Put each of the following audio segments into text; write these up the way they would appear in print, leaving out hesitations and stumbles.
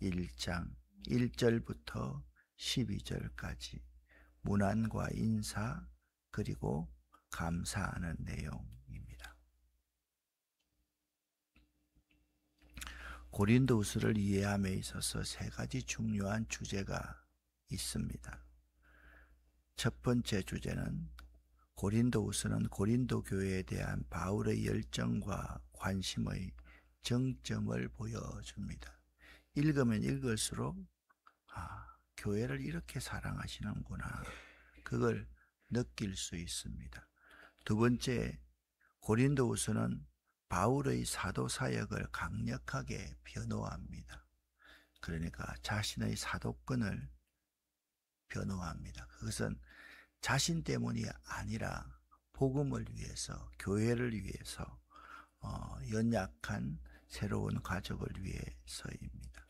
1장 1절부터 12절까지 문안과 인사 그리고 감사하는 내용입니다. 고린도후서를 이해함에 있어서 세 가지 중요한 주제가 있습니다. 첫 번째 주제는 고린도후서는 고린도 교회에 대한 바울의 열정과 관심의 정점을 보여줍니다. 읽으면 읽을수록 교회를 이렇게 사랑하시는구나, 그걸 느낄 수 있습니다. 두 번째, 고린도후서는 바울의 사도 사역을 강력하게 변호합니다. 그러니까 자신의 사도권을 변호합니다. 그것은 자신 때문이 아니라 복음을 위해서, 교회를 위해서, 연약한 새로운 가족을 위해서입니다.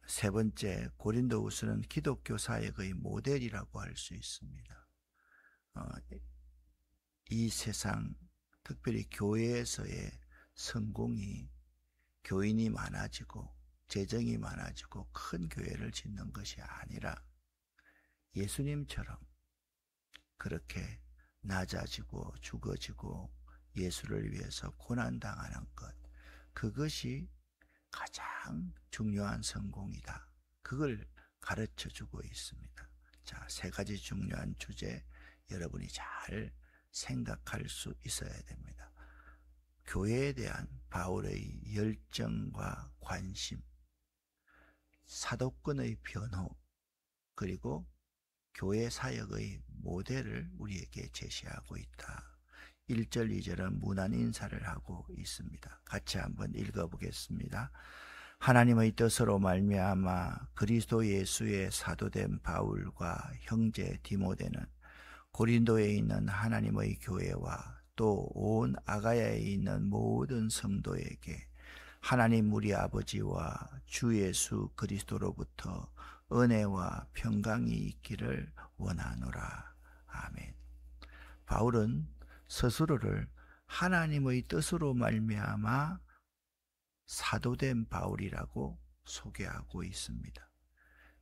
세 번째, 고린도후서는 기독교 사역의 모델이라고 할 수 있습니다. 이 세상, 특별히 교회에서의 성공이 교인이 많아지고 재정이 많아지고 큰 교회를 짓는 것이 아니라 예수님처럼 그렇게 낮아지고 죽어지고 예수를 위해서 고난당하는 것, 그것이 가장 중요한 성공이다. 그걸 가르쳐주고 있습니다. 자, 세 가지 중요한 주제 여러분이 잘 생각할 수 있어야 됩니다. 교회에 대한 바울의 열정과 관심, 사도권의 변호, 그리고 교회 사역의 모델을 우리에게 제시하고 있다. 1절, 2절은 문안 인사를 하고 있습니다. 같이 한번 읽어보겠습니다. 하나님의 뜻으로 말미암아 그리스도 예수의 사도된 바울과 형제 디모데는 고린도에 있는 하나님의 교회와 또 온 아가야에 있는 모든 성도에게 하나님 우리 아버지와 주 예수 그리스도로부터 은혜와 평강이 있기를 원하노라. 아멘. 바울은 스스로를 하나님의 뜻으로 말미암아 사도된 바울이라고 소개하고 있습니다.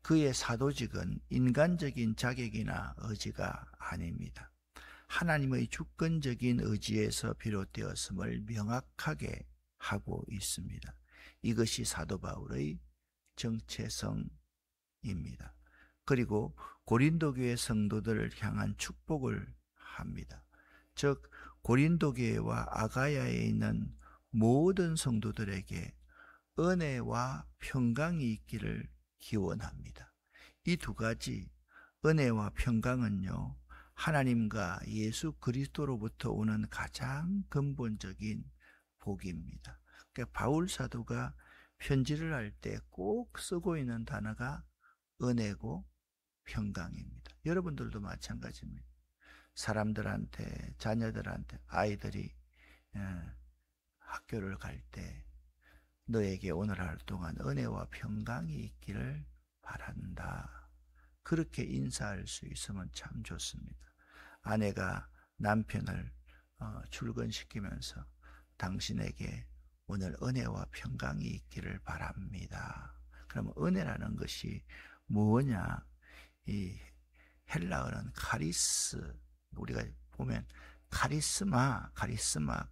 그의 사도직은 인간적인 자격이나 의지가 아닙니다. 하나님의 주권적인 의지에서 비롯되었음을 명확하게 하고 있습니다. 이것이 사도 바울의 정체성입니다. 그리고 고린도 교회 성도들을 향한 축복을 합니다. 즉 고린도 교회와 아가야에 있는 모든 성도들에게 은혜와 평강이 있기를 기원합니다. 이 두 가지 은혜와 평강은요, 하나님과 예수 그리스도로부터 오는 가장 근본적인 복입니다. 그러니까 바울 사도가 편지를 할 때 꼭 쓰고 있는 단어가 은혜고 평강입니다. 여러분들도 마찬가지입니다. 사람들한테, 자녀들한테, 아이들이 학교를 갈 때 너에게 오늘 하루 동안 은혜와 평강이 있기를 바란다. 그렇게 인사할 수 있으면 참 좋습니다. 아내가 남편을 출근시키면서 당신에게 오늘 은혜와 평강이 있기를 바랍니다. 그러면 은혜라는 것이 뭐냐? 이 헬라어는 카리스, 우리가 보면 카리스마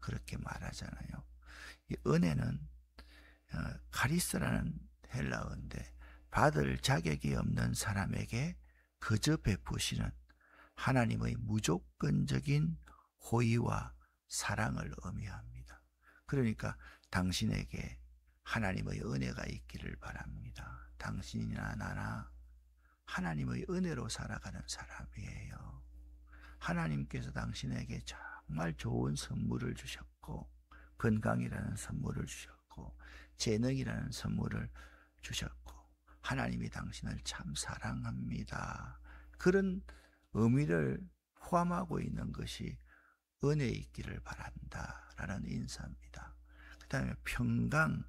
그렇게 말하잖아요. 이 은혜는 카리스라는 헬라어인데 받을 자격이 없는 사람에게 그저 베푸시는 하나님의 무조건적인 호의와 사랑을 의미합니다. 그러니까 당신에게 하나님의 은혜가 있기를 바랍니다. 당신이나 나나 하나님의 은혜로 살아가는 사람이에요. 하나님께서 당신에게 정말 좋은 선물을 주셨고, 건강이라는 선물을 주셨고, 재능이라는 선물을 주셨고, 하나님이 당신을 참 사랑합니다. 그런 의미를 포함하고 있는 것이 은혜 있기를 바란다라는 인사입니다. 그 다음에 평강,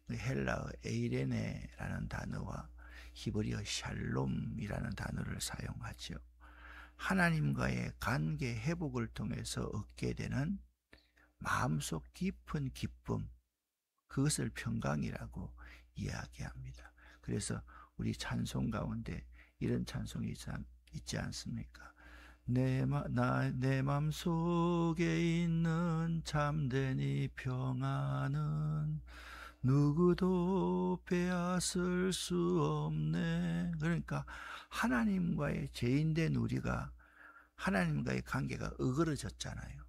헬라어 에이레네라는 단어와 히브리어 샬롬이라는 단어를 사용하죠. 하나님과의 관계 회복을 통해서 얻게 되는 마음속 깊은 기쁨, 그것을 평강이라고 이야기합니다. 그래서 우리 찬송 가운데 이런 찬송이 있지 않습니까? 내 맘속에 있는 참된 이 평안은 누구도 빼앗을 수 없네. 그러니까 하나님과의 죄인된 우리가 하나님과의 관계가 어그러졌잖아요.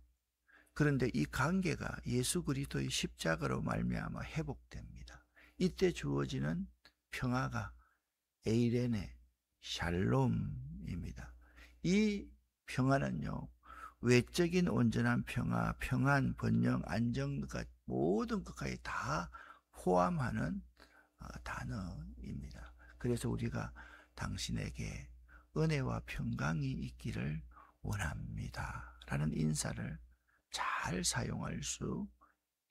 그런데 이 관계가 예수 그리스도의 십자가로 말미암아 회복됩니다. 이때 주어지는 평화가 에이레네 샬롬입니다. 이 평화는요, 외적인 온전한 평화, 평안, 번영, 안정과 모든 것까지 다 포함하는 단어입니다. 그래서 우리가 당신에게 은혜와 평강이 있기를 원합니다 라는 인사를 잘 사용할 수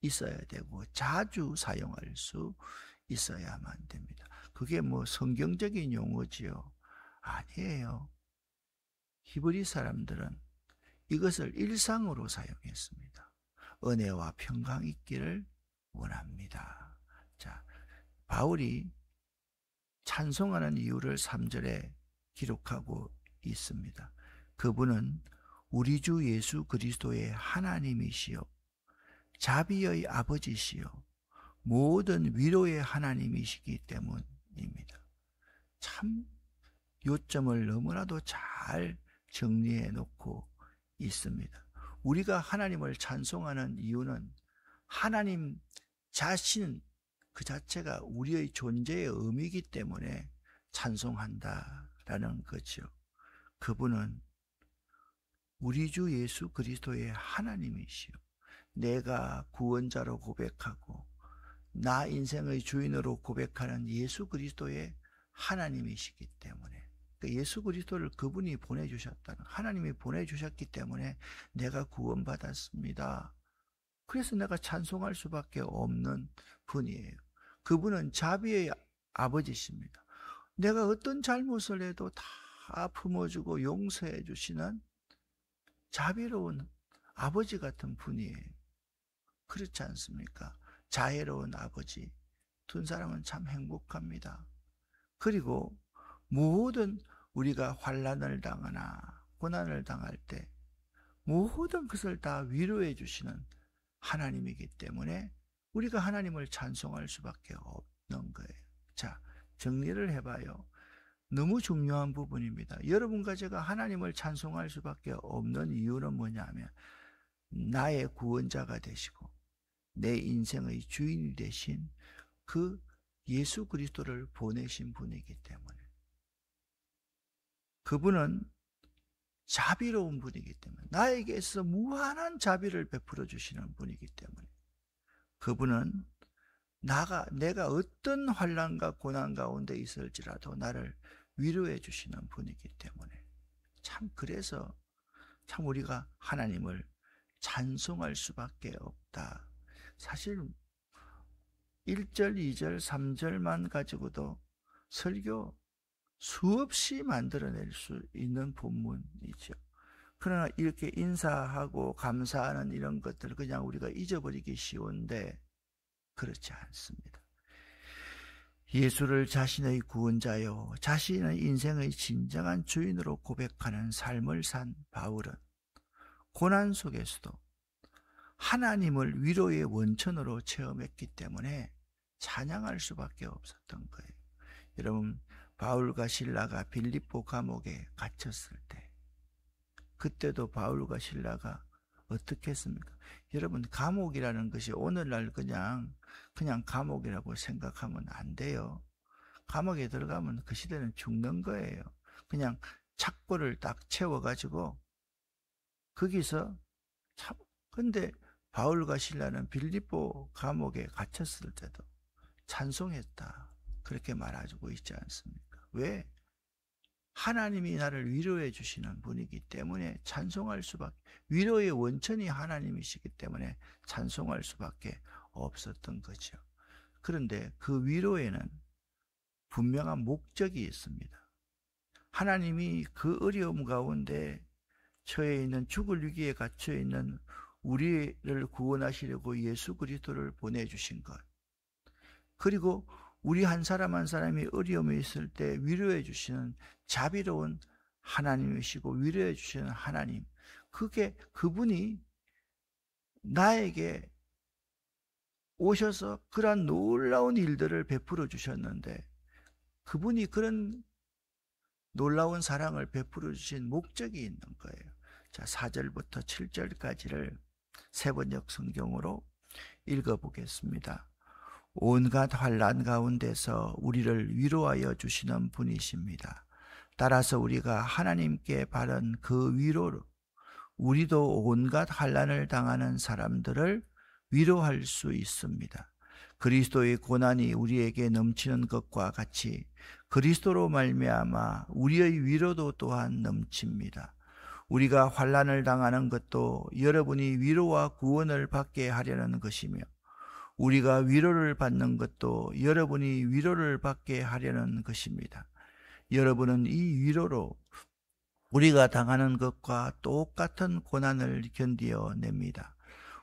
있어야 되고 자주 사용할 수 있어야만 됩니다. 그게 뭐 성경적인 용어지요? 아니에요. 히브리 사람들은 이것을 일상으로 사용했습니다. 은혜와 평강 있기를 원합니다. 자, 바울이 찬송하는 이유를 3절에 기록하고 있습니다. 그분은 우리 주 예수 그리스도의 하나님이시요 자비의 아버지시요 모든 위로의 하나님이시기 때문입니다. 참 요점을 너무나도 잘 정리해 놓고 있습니다. 우리가 하나님을 찬송하는 이유는 하나님 자신 그 자체가 우리의 존재의 의미이기 때문에 찬송한다라는 거죠. 그분은 우리 주 예수 그리스도의 하나님이시요 내가 구원자로 고백하고 나 인생의 주인으로 고백하는 예수 그리스도의 하나님이시기 때문에 예수 그리스도를 그분이 보내주셨다는 하나님이 보내주셨기 때문에 내가 구원받았습니다. 그래서 내가 찬송할 수밖에 없는 분이에요. 그분은 자비의 아버지십니다. 내가 어떤 잘못을 해도 다 품어주고 용서해 주시는 자비로운 아버지 같은 분이에요. 그렇지 않습니까? 자애로운 아버지. 두 사람은 참 행복합니다. 그리고 모든 우리가 환난을 당하나 고난을 당할 때 모든 것을 다 위로해 주시는 하나님이기 때문에 우리가 하나님을 찬송할 수밖에 없는 거예요. 자, 정리를 해봐요. 너무 중요한 부분입니다. 여러분과 제가 하나님을 찬송할 수밖에 없는 이유는 뭐냐면 나의 구원자가 되시고 내 인생의 주인이 되신 그 예수 그리스도를 보내신 분이기 때문에 그분은 자비로운 분이기 때문에 나에게서 무한한 자비를 베풀어 주시는 분이기 때문에 그분은 내가 어떤 환난과 고난 가운데 있을지라도 나를 위로해 주시는 분이기 때문에 그래서 참 우리가 하나님을 찬송할 수밖에 없다. 사실 1절, 2절, 3절만 가지고도 설교 수없이 만들어낼 수 있는 본문이죠. 그러나 이렇게 인사하고 감사하는 이런 것들을 그냥 우리가 잊어버리기 쉬운데 그렇지 않습니다. 예수를 자신의 구원자요, 자신의 인생의 진정한 주인으로 고백하는 삶을 산 바울은 고난 속에서도 하나님을 위로의 원천으로 체험했기 때문에 찬양할 수밖에 없었던 거예요. 여러분, 바울과 실라가 빌립보 감옥에 갇혔을 때 그때도 바울과 실라가 어떻게 했습니까? 여러분, 감옥이라는 것이 오늘날 그냥 감옥이라고 생각하면 안 돼요. 감옥에 들어가면 그 시대는 죽는 거예요. 그냥 착고를 딱 채워가지고 거기서 근데 바울과 실라는 빌립보 감옥에 갇혔을 때도 찬송했다. 그렇게 말하고 있지 않습니까? 왜? 하나님이 나를 위로해 주시는 분이기 때문에 찬송할 수밖에, 위로의 원천이 하나님이시기 때문에 찬송할 수밖에 없었던 거죠. 그런데 그 위로에는 분명한 목적이 있습니다. 하나님이 그 어려움 가운데 처해 있는 죽을 위기에 갇혀 있는 우리를 구원하시려고 예수 그리스도를 보내주신 것, 그리고 우리 한 사람 한 사람이 어려움에 있을 때 위로해 주시는 자비로운 하나님이시고 위로해 주시는 하나님, 그분이 나에게 오셔서 그러한 놀라운 일들을 베풀어 주셨는데, 그분이 그런 놀라운 사랑을 베풀어 주신 목적이 있는 거예요. 자, 4절부터 7절까지를 세번역 성경으로 읽어보겠습니다. 온갖 환난 가운데서 우리를 위로하여 주시는 분이십니다. 따라서 우리가 하나님께 바른 그 위로로 우리도 온갖 환난을 당하는 사람들을 위로할 수 있습니다. 그리스도의 고난이 우리에게 넘치는 것과 같이 그리스도로 말미암아 우리의 위로도 또한 넘칩니다. 우리가 환난을 당하는 것도 여러분이 위로와 구원을 받게 하려는 것이며, 우리가 위로를 받는 것도 여러분이 위로를 받게 하려는 것입니다. 여러분은 이 위로로 우리가 당하는 것과 똑같은 고난을 견디어냅니다.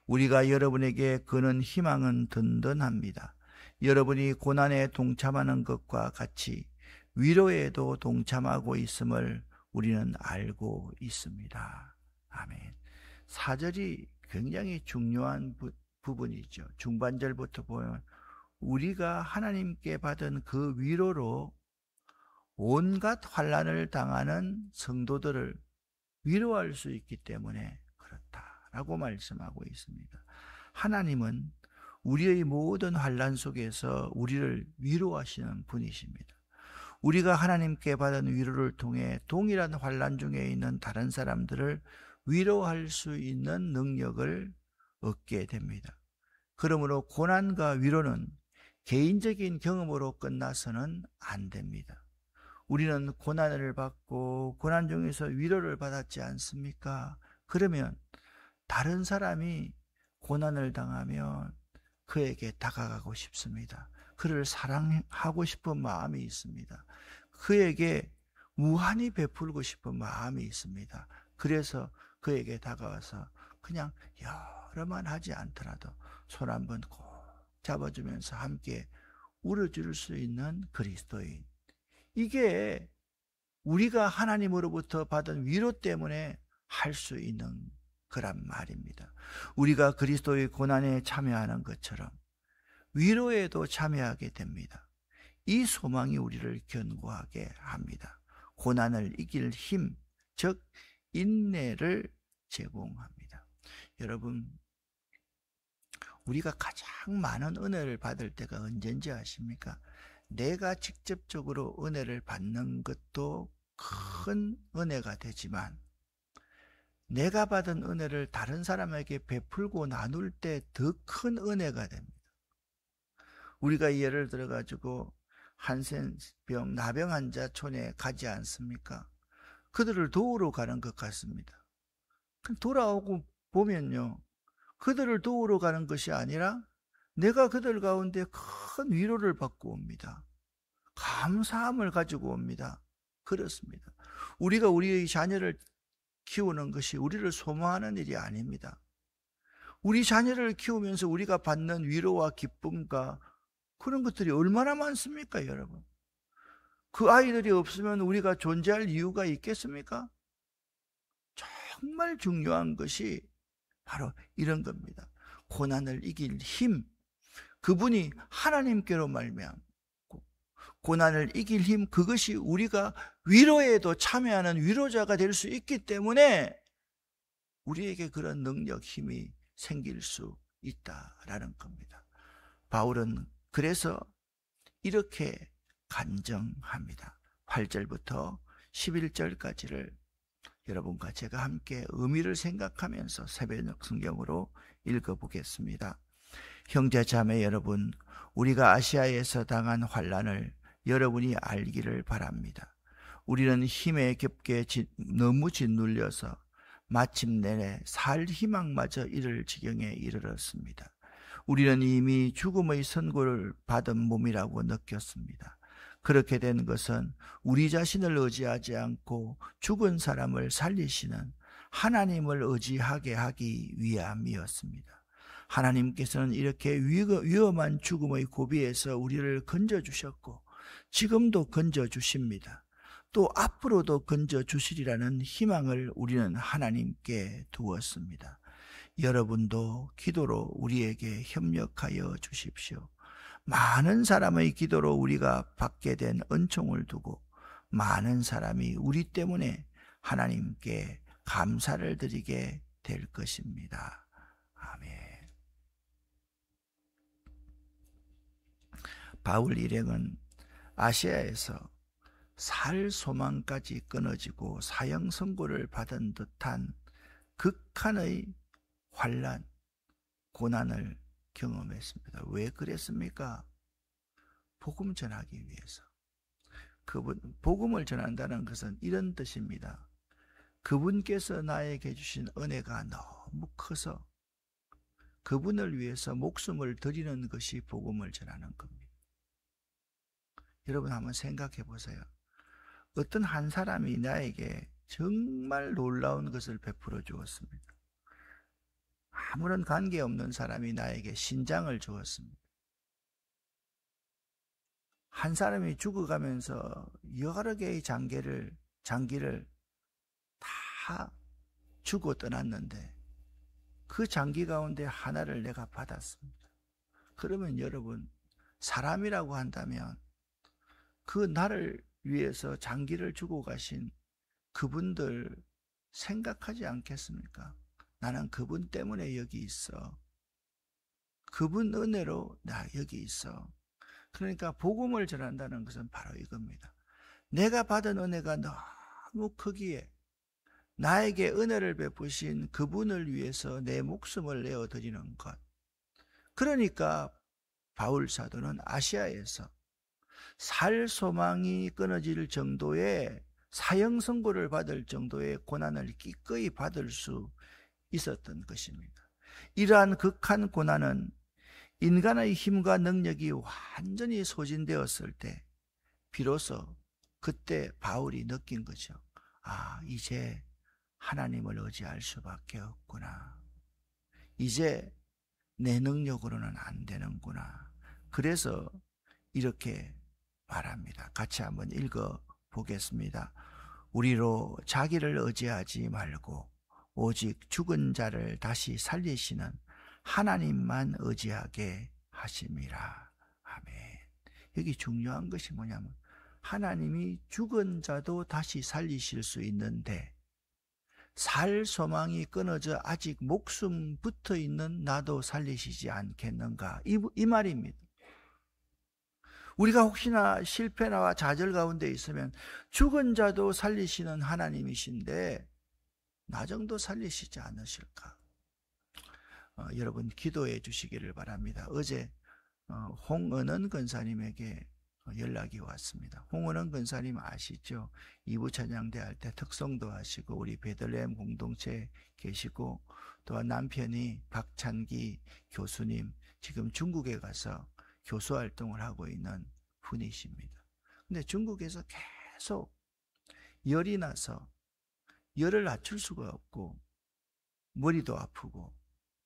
우리가 여러분에게 거는 희망은 든든합니다. 여러분이 고난에 동참하는 것과 같이 위로에도 동참하고 있음을 우리는 알고 있습니다. 아멘. 4절이 굉장히 중요한 부분이죠. 중반절부터 보면 우리가 하나님께 받은 그 위로로 온갖 환난을 당하는 성도들을 위로할 수 있기 때문에 그렇다라고 말씀하고 있습니다. 하나님은 우리의 모든 환난 속에서 우리를 위로하시는 분이십니다. 우리가 하나님께 받은 위로를 통해 동일한 환난 중에 있는 다른 사람들을 위로할 수 있는 능력을 얻게 됩니다. 그러므로 고난과 위로는 개인적인 경험으로 끝나서는 안 됩니다. 우리는 고난을 받고 고난 중에서 위로를 받았지 않습니까? 그러면 다른 사람이 고난을 당하면 그에게 다가가고 싶습니다. 그를 사랑하고 싶은 마음이 있습니다. 그에게 무한히 베풀고 싶은 마음이 있습니다. 그래서 그에게 다가와서 그냥 여러만 하지 않더라도 손 한번 꼭 잡아주면서 함께 울어줄 수 있는 그리스도인, 이게 우리가 하나님으로부터 받은 위로 때문에 할 수 있는 거란 말입니다. 우리가 그리스도의 고난에 참여하는 것처럼 위로에도 참여하게 됩니다. 이 소망이 우리를 견고하게 합니다. 고난을 이길 힘, 즉 인내를 제공합니다. 여러분, 우리가 가장 많은 은혜를 받을 때가 언제인지 아십니까? 내가 직접적으로 은혜를 받는 것도 큰 은혜가 되지만 내가 받은 은혜를 다른 사람에게 베풀고 나눌 때 더 큰 은혜가 됩니다. 우리가 예를 들어 가지고 한센병, 나병 환자 촌에 가지 않습니까? 그들을 도우러 가는 것 같습니다. 돌아오고 보면요, 그들을 도우러 가는 것이 아니라 내가 그들 가운데 큰 위로를 받고 옵니다. 감사함을 가지고 옵니다. 그렇습니다. 우리가 우리의 자녀를 키우는 것이 우리를 소모하는 일이 아닙니다. 우리 자녀를 키우면서 우리가 받는 위로와 기쁨과 그런 것들이 얼마나 많습니까, 여러분? 그 아이들이 없으면 우리가 존재할 이유가 있겠습니까? 정말 중요한 것이 바로 이런 겁니다. 고난을 이길 힘, 그분이 하나님께로 말미암고 고난을 이길 힘, 그것이 우리가 위로에도 참여하는 위로자가 될 수 있기 때문에 우리에게 그런 능력, 힘이 생길 수 있다라는 겁니다. 바울은 그래서 이렇게 간증합니다. 8절부터 11절까지를 여러분과 제가 함께 의미를 생각하면서 새벽 성경으로 읽어보겠습니다. 형제 자매 여러분, 우리가 아시아에서 당한 환난을 여러분이 알기를 바랍니다. 우리는 힘에 겹게 너무 짓눌려서 마침내 살 희망마저 잃을 지경에 이르렀습니다. 우리는 이미 죽음의 선고를 받은 몸이라고 느꼈습니다. 그렇게 된 것은 우리 자신을 의지하지 않고 죽은 사람을 살리시는 하나님을 의지하게 하기 위함이었습니다. 하나님께서는 이렇게 위험한 죽음의 고비에서 우리를 건져주셨고 지금도 건져주십니다. 또 앞으로도 건져주시리라는 희망을 우리는 하나님께 두었습니다. 여러분도 기도로 우리에게 협력하여 주십시오. 많은 사람의 기도로 우리가 받게 된 은총을 두고 많은 사람이 우리 때문에 하나님께 감사를 드리게 될 것입니다. 아멘. 바울 일행은 아시아에서 살 소망까지 끊어지고 사형 선고를 받은 듯한 극한의 환난, 고난을 경험했습니다. 왜 그랬습니까? 복음 전하기 위해서. 복음을 전한다는 것은 이런 뜻입니다. 그분께서 나에게 주신 은혜가 너무 커서 그분을 위해서 목숨을 드리는 것이 복음을 전하는 겁니다. 여러분 한번 생각해 보세요. 어떤 한 사람이 나에게 정말 놀라운 것을 베풀어 주었습니다. 아무런 관계없는 사람이 나에게 신장을 주었습니다. 한 사람이 죽어가면서 여러 개의 장기를 다 주고 떠났는데 그 장기 가운데 하나를 내가 받았습니다. 그러면 여러분, 사람이라고 한다면 그 나를 위해서 장기를 주고 가신 그분들 생각하지 않겠습니까? 나는 그분 때문에 여기 있어. 그분 은혜로 나 여기 있어. 그러니까 복음을 전한다는 것은 바로 이겁니다. 내가 받은 은혜가 너무 크기에 나에게 은혜를 베푸신 그분을 위해서 내 목숨을 내어드리는 것. 그러니까 바울 사도는 아시아에서 살 소망이 끊어질 정도의 사형 선고를 받을 정도의 고난을 기꺼이 받을 수 있었던 것입니다. 이러한 극한 고난은 인간의 힘과 능력이 완전히 소진되었을 때 비로소 그때 바울이 느낀 거죠. 아, 이제 하나님을 의지할 수밖에 없구나. 이제 내 능력으로는 안 되는구나. 그래서 이렇게 말합니다. 같이 한번 읽어 보겠습니다. 우리로 자기를 의지하지 말고 오직 죽은 자를 다시 살리시는 하나님만 의지하게 하심이라. 아멘. 여기 중요한 것이 뭐냐면 하나님이 죽은 자도 다시 살리실 수 있는데 살 소망이 끊어져 아직 목숨 붙어 있는 나도 살리시지 않겠는가, 이 말입니다. 우리가 혹시나 실패나 좌절 가운데 있으면 죽은 자도 살리시는 하나님이신데 나 정도 살리시지 않으실까? 여러분 기도해 주시기를 바랍니다. 어제 홍은원 권사님에게 연락이 왔습니다. 홍은원 권사님 아시죠? 2부 찬양대 할 때 특송도 하시고 우리 베들레헴 공동체에 계시고 또 남편이 박찬기 교수님 지금 중국에 가서 교수 활동을 하고 있는 분이십니다. 근데 중국에서 계속 열이 나서 열을 낮출 수가 없고 머리도 아프고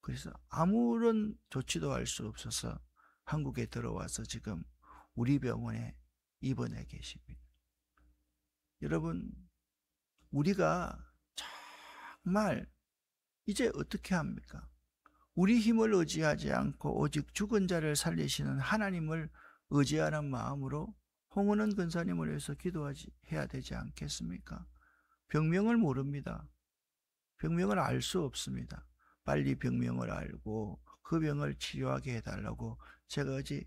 그래서 아무런 조치도 할 수 없어서 한국에 들어와서 지금 우리 병원에 입원해 계십니다. 여러분, 우리가 정말 이제 어떻게 합니까? 우리 힘을 의지하지 않고 오직 죽은 자를 살리시는 하나님을 의지하는 마음으로 홍은원 권사님을 위해서 기도해야 되지 않겠습니까? 병명을 모릅니다. 병명을 알 수 없습니다. 빨리 병명을 알고 그 병을 치료하게 해달라고 제가 어제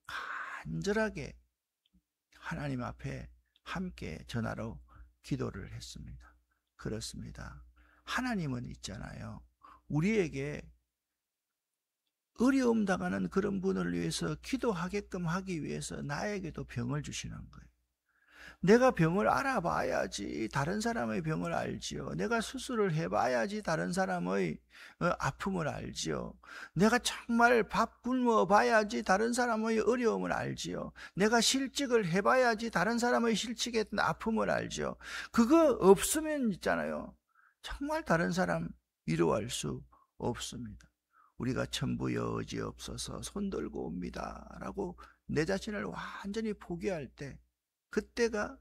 간절하게 하나님 앞에 함께 전화로 기도를 했습니다. 그렇습니다. 하나님은 있잖아요. 우리에게 어려움 당하는 그런 분을 위해서 기도하게끔 하기 위해서 나에게도 병을 주시는 거예요. 내가 병을 알아봐야지 다른 사람의 병을 알지요. 내가 수술을 해봐야지 다른 사람의 아픔을 알지요. 내가 정말 밥 굶어 봐야지 다른 사람의 어려움을 알지요. 내가 실직을 해봐야지 다른 사람의 실직했던 아픔을 알지요. 그거 없으면 있잖아요. 정말 다른 사람 위로할 수 없습니다. 우리가 천부 여지없어서 손들고 옵니다 라고 내 자신을 완전히 포기할 때, 그때가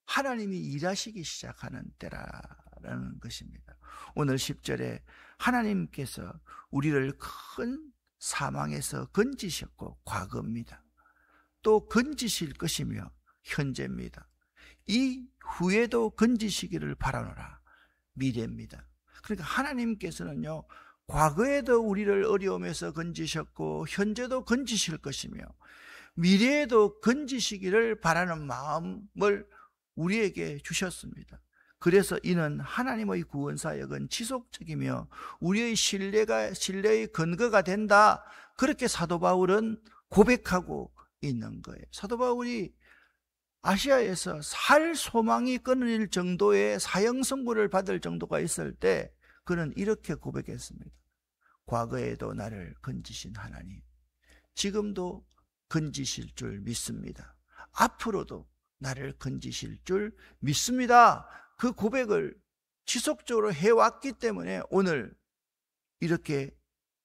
하나님이 일하시기 시작하는 때라는 것입니다. 오늘 10절에 하나님께서 우리를 큰 사망에서 건지셨고 과거입니다. 또 건지실 것이며 현재입니다. 이 후에도 건지시기를 바라노라, 미래입니다. 그러니까 하나님께서는요, 과거에도 우리를 어려움에서 건지셨고 현재도 건지실 것이며 미래에도 건지시기를 바라는 마음을 우리에게 주셨습니다. 그래서 이는 하나님의 구원 사역은 지속적이며 우리의 신뢰의 근거가 된다, 그렇게 사도 바울은 고백하고 있는 거예요. 사도 바울이 아시아에서 살 소망이 끊어질 정도의 사형 선고를 받을 정도가 있을 때 그는 이렇게 고백했습니다. 과거에도 나를 건지신 하나님, 지금도 건지실 줄 믿습니다. 앞으로도 나를 건지실 줄 믿습니다. 그 고백을 지속적으로 해왔기 때문에 오늘 이렇게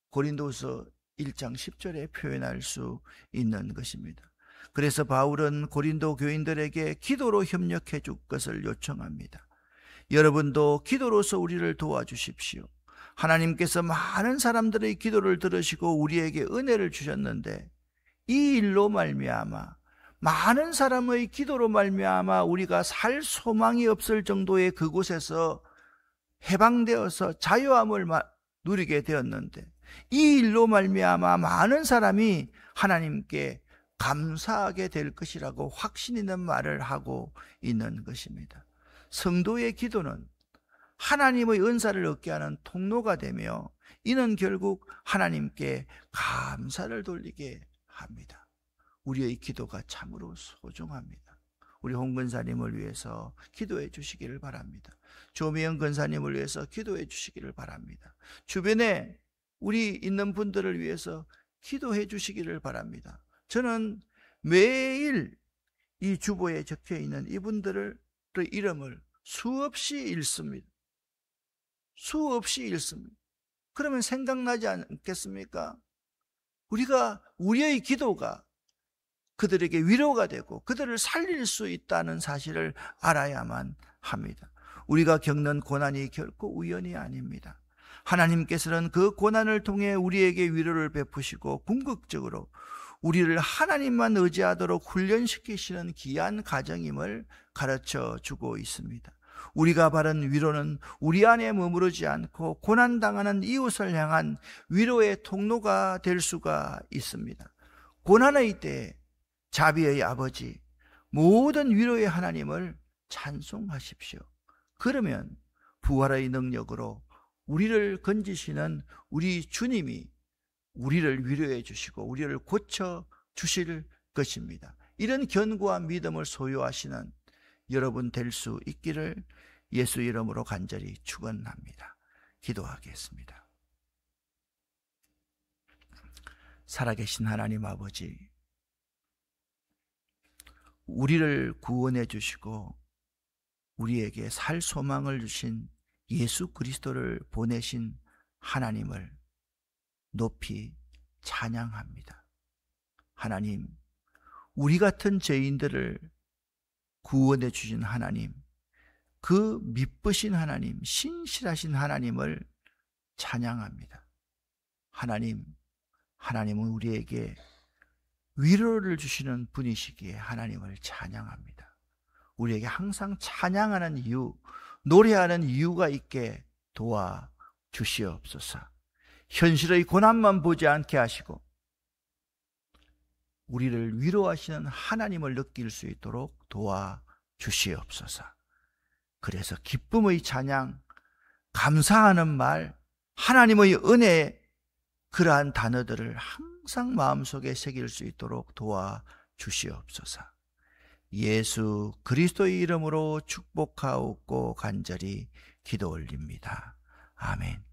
고린도서 1장 10절에 표현할 수 있는 것입니다. 그래서 바울은 고린도 교인들에게 기도로 협력해 줄 것을 요청합니다. 여러분도 기도로서 우리를 도와주십시오. 하나님께서 많은 사람들의 기도를 들으시고 우리에게 은혜를 주셨는데, 이 일로 말미암아, 많은 사람의 기도로 말미암아 우리가 살 소망이 없을 정도의 그곳에서 해방되어서 자유함을 누리게 되었는데, 이 일로 말미암아 많은 사람이 하나님께 감사하게 될 것이라고 확신 있는 말을 하고 있는 것입니다. 성도의 기도는 하나님의 은사를 얻게 하는 통로가 되며, 이는 결국 하나님께 감사를 돌리게 합니다. 우리의 기도가 참으로 소중합니다. 우리 홍 근사님을 위해서 기도해 주시기를 바랍니다. 조미영 근사님을 위해서 기도해 주시기를 바랍니다. 주변에 우리 있는 분들을 위해서 기도해 주시기를 바랍니다. 저는 매일 이 주보에 적혀있는 이분들의 이름을 수없이 읽습니다. 수없이 읽습니다. 그러면 생각나지 않겠습니까? 우리의 기도가 그들에게 위로가 되고 그들을 살릴 수 있다는 사실을 알아야만 합니다. 우리가 겪는 고난이 결코 우연이 아닙니다. 하나님께서는 그 고난을 통해 우리에게 위로를 베푸시고 궁극적으로 우리를 하나님만 의지하도록 훈련시키시는 귀한 과정임을 가르쳐 주고 있습니다. 우리가 바른 위로는 우리 안에 머무르지 않고 고난당하는 이웃을 향한 위로의 통로가 될 수가 있습니다. 고난의 때에 자비의 아버지, 모든 위로의 하나님을 찬송하십시오. 그러면 부활의 능력으로 우리를 건지시는 우리 주님이 우리를 위로해 주시고 우리를 고쳐 주실 것입니다. 이런 견고한 믿음을 소유하시는 여러분 될 수 있기를 예수 이름으로 간절히 축원합니다. 기도하겠습니다. 살아계신 하나님 아버지, 우리를 구원해 주시고 우리에게 살 소망을 주신 예수 그리스도를 보내신 하나님을 높이 찬양합니다. 하나님, 우리 같은 죄인들을 구원해 주신 하나님, 그 미쁘신 하나님, 신실하신 하나님을 찬양합니다. 하나님은 우리에게 위로를 주시는 분이시기에 하나님을 찬양합니다. 우리에게 항상 찬양하는 이유, 노래하는 이유가 있게 도와주시옵소서. 현실의 고난만 보지 않게 하시고 우리를 위로하시는 하나님을 느낄 수 있도록 도와주시옵소서. 그래서 기쁨의 찬양, 감사하는 말, 하나님의 은혜, 그러한 단어들을 항상 마음속에 새길 수 있도록 도와주시옵소서. 예수 그리스도의 이름으로 축복하옵고 간절히 기도 올립니다. 아멘.